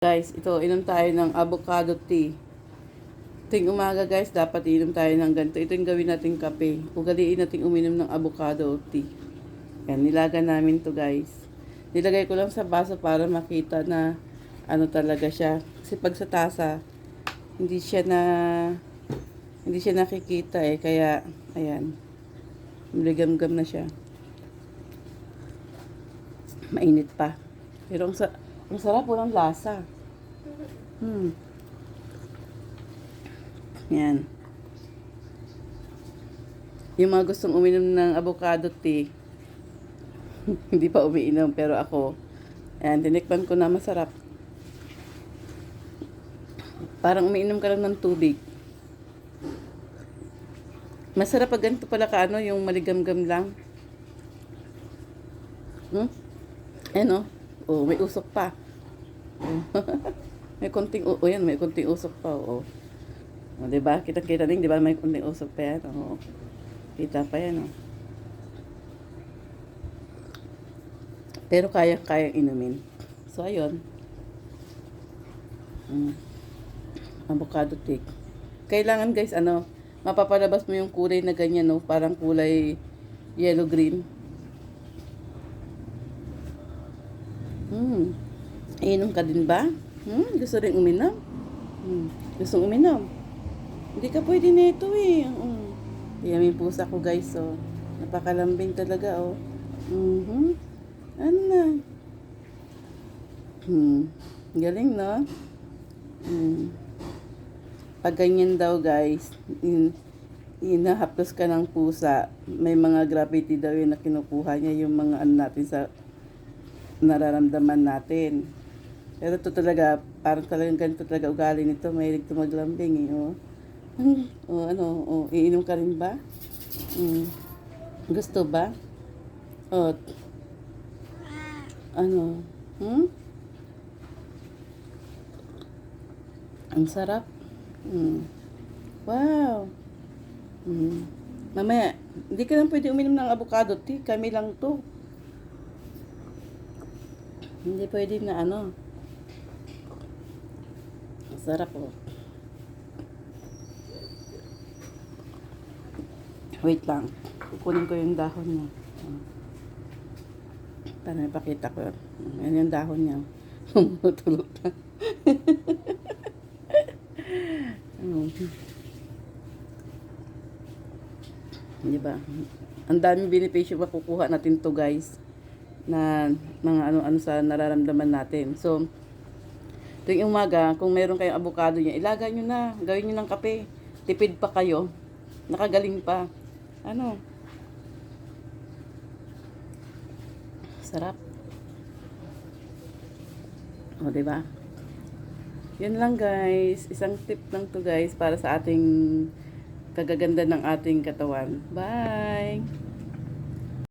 Guys, ito, inom tayo ng avocado tea. Tuwing umaga guys, dapat inom tayo ng ganito. Ito yung gawin natin kape. Ugaliin natin uminom ng avocado tea. Yan, nilaga namin to guys. Nilagay ko lang sa baso para makita na ano talaga siya. Kasi pag sa tasa, hindi siya nakikita eh. Kaya, ayan. Maligam-gam na siya. Mainit pa. Pero ang sarap, walang lasa. Yan. Yung mga gustong uminom ng avocado tea, hindi pa umiinom, pero ako, ayan, tinikman ko na masarap. Parang umiinom ka lang ng tubig. Masarap pag ganito pala ka, yung maligam-gam lang. Ano? Oh, may usok pa. May konting yan, may konting usok pa, oh. O, diba? Kita-kita din, diba? May konting usok pa yan, oh. Kita pa yan, oh. Pero kaya-kayang inumin. So, ayun. Avocado tea. Kailangan, guys, mapapalabas mo yung kulay na ganyan, no? Parang kulay yellow-green. Inom ka din ba? Gusto rin uminom? Gusto uminom? Hindi ka pwede nito eh. Yan yung pusa ko guys, oh. Napakalambing talaga, oh. Ano na? Galing, no? Pag ganyan daw guys, inahaplos ka ng pusa, may mga gravity daw yun na kinukuha niya yung mga natin sa nararamdaman natin. Pero ito talaga, parang talagang ganito talaga ugali nito. Mahilig ito maglambing eh, oh. Iinom ka rin ba? Gusto ba? Oh. Ang sarap. Wow. Mamaya, hindi ka lang pwede uminom ng avocado tea. Kami lang to. Hindi pwede na Sarap, oh. Wait lang. Kukunin ko yung dahon niya. Para napakita ko. Yan yung dahon niya. Tulog na. Diba? Ang daming benepisyo makukuha natin to guys. Na mga ano sa nararamdaman natin. So, tuwing umaga, kung meron kayong avocado niya, ilagay nyo na. Gawin nyo ng kape. Tipid pa kayo. Nakagaling pa. Sarap. O, diba? Yun lang guys. Isang tip lang to guys para sa ating kagaganda ng ating katawan. Bye!